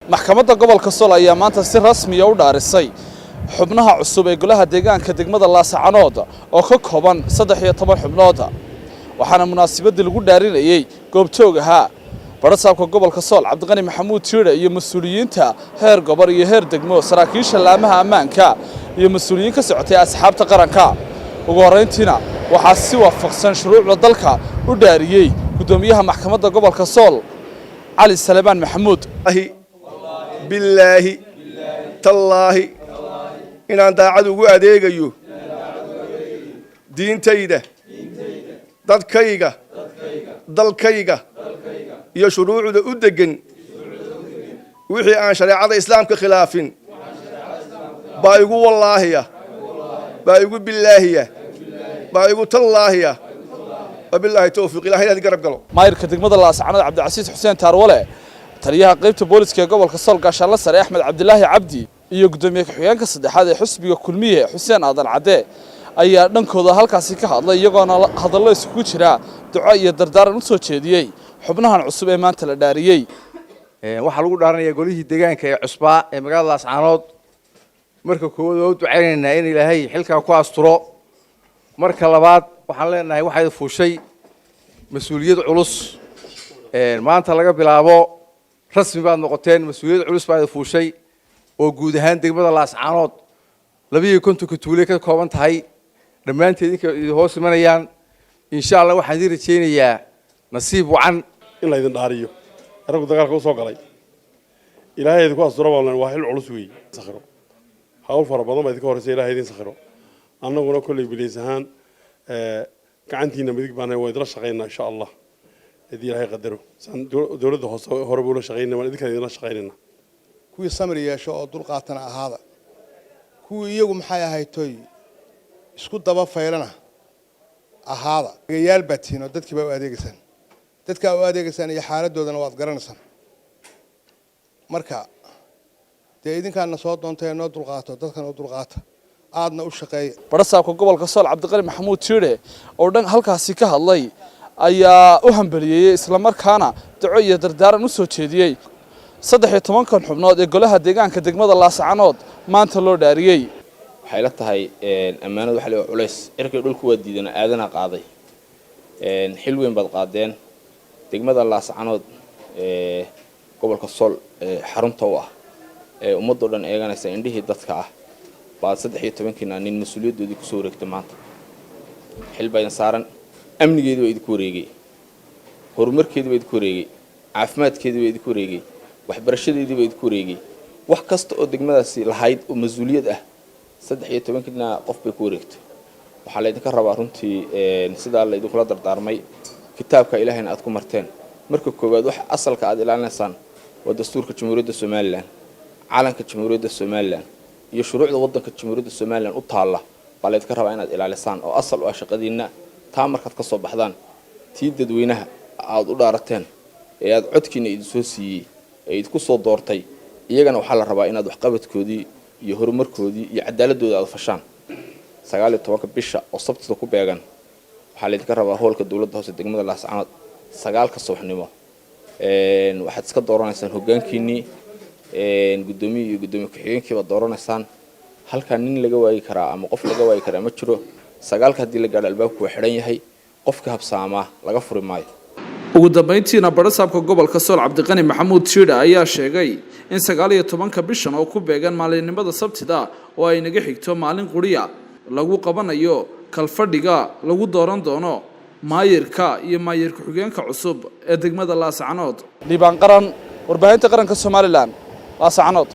maxkamadda gobolka Sool ayaa maanta si rasmi ah u dhaarisay xubnaha cusub ee golaha deegaanka degmada Laascaanood oo ka kooban 13 xubnood waxaana munaasabadii lagu dhaarinayay goobjoog ahaa barasaabka gobolka Sool Cabdiqani Maxamuud Tiire iyo mas'uuliyiinta heer gobol iyo heer degmo saraakiisha laamaha ammaanka iyo mas'uuliyiin ka socotay asxaabta qaranka ugu horeyntiina waxaa si waafaqsan shuruucda dalka u dhaariyay gudoomiyaha maxkamadda gobolka Sool علي سليمان محمود بالله تالله إن أنت عدو أديجيو دين تيده ضد كيجا ضل كيجا يشروع ذا أدجن وحي عن شريعة الإسلام كخلاف بايقو والله يا بايقو بالله يا بايقو تالله يا وبالله توفيق إلى هذا قرب قلو ماير كدقمد الله سبحانه عبد العزيز حسين تارولة تريها قيبت بوليس كي قبل كسل قاش الله سري أحمد عبد الله عبدي يقدم يكحيان كصدق هذا حسب كل مية حسين هذا العداء أي ننكو ذا هالكاسيك الله يجانا هذا الله يسكت شراء دعاء يدردار نصو شديي حبناها العصب إيمان تلداريي وحلو دارنا يقوليه الدجان كي عصباء مقال الله سبحانه مركب كود وعيننا إن إلى هي حلكة كواس طرق مركب لبعض وحلنا هي واحد فوشي مسؤولية علوس ما أنت لقى بلعبه رسمي بعد نقطتين مسؤولية علوس بعد فوشي وجود هندق بدل الأسعارات لبيه كنت كتولي كده كومنت هاي لما أنت ذيك هو سمنيان إن شاء الله واحد يرتشيني يا نصيب وعن إلا إذا داريو أنا كنت قال كوسو قلي إلهي ذكوا الصورة والله واحد العلوس وي سخروا حاول فربنا ما ذكوا رسالة هذين سخروا أنا قلنا كل بليزهان كعنتينا بديك بنا ويدرس شقينا إن شاء الله هذه هاي قدره دولة هربوا شقينا ما ذيك هذين شقينا كوي سمري شو دول قاتنا هذا كوي يوم حياة هاي توي اسكت دبا فيلنا هذا رجال بتين ودتك بقى أديكسن دتك بقى أديكسن يحارد دودنا واتقرن سن مركا تأيدين كان نصوت دونتين دول قاتة دتك دول قاتة aadna u shaqeey barasaabka gobolka Sool Cabdiqani Maxamuud Tiire oo dhan halkaasi ka hadlay ayaa u hambaliyay isla markaana duco iyo dardaaran u soo jeediyay 13 kan xubnood ee golaha deegaanka degmada Laascaanood maanta loo dhaariyay waxay la tahay ammaanadu waxa la culays irkay dhulku waa diidana aadana qaaday xil weyn bad qaadeen degmada Laascaanood gobolka Sool xarunta u ah ummadoo dhan eeganaysa indhihii dadka ah بعد 13 nin mas'uuliyadoodii ku soo wareegtay maanta xil bayn saaran amnigeedu way idinku wareegay horumarkeedu way idinku wareegay caafimaadkeedu way idinku wareegay waxbarashadeedu way idinku wareegay wax kasta oo degmadaasi lahayd oo mas'uuliyad ah 13 qof bay ku wareegtay waxa la idinka rabaa runtii sida la idinku la dardaarmay kitaabka ilaahayna aad ku marteen marka koowaad wax asalka aad ilaalinaysaan waa dastuurka Jamhuuriyadda Soomaaliland calanka Jamhuuriyadda Soomaaliland iyo shuruucda waddanka Jamhuuriyadda Soomaaliland u taala bal idinka rabaa inaad ilaalisaan oo asal oo shaqadiina taa markaad ka soo baxdaan tii dadweynaha aad u dhaarateen ee aad codkiina idin soo siiyay ee idinku soo doortay iyagana waxa la rabaa inaad wax qabadkoodii iyo horumarkoodii iyo cadaaladooda aad fashaan 19 bisha oo sabtida ku beegan waxa la idinka rabaa hoolka dawladda hoose degmada Laascaanood 9 subaxnimo waxaad iska dooranaysaan hoggaankiinii gudoomiye iyo gudoomiye ku-xigeenkii baad dooranaysaan halka nin laga waayi karaa ama qof laga waayi karaa ma jiro 9 hadii la gaadho albaabku waa xiran yahay qofka habsaama laga furi maayo ugu dambeyntiina barasaabka gobolka Sool Cabdiqani Maxamuud Tiire ayaa sheegay in 19 bishan oo ku beegan maalinimada sabtida oo ay naga xigto maalin quriya lagu qabanayo kalfadhiga lagu dooran doono maayirka iyo maayir ku-xigeenka cusub ee degmada Laascaanood liibaan qaran warbaahinta qaranka Soomaaliland Laascaanood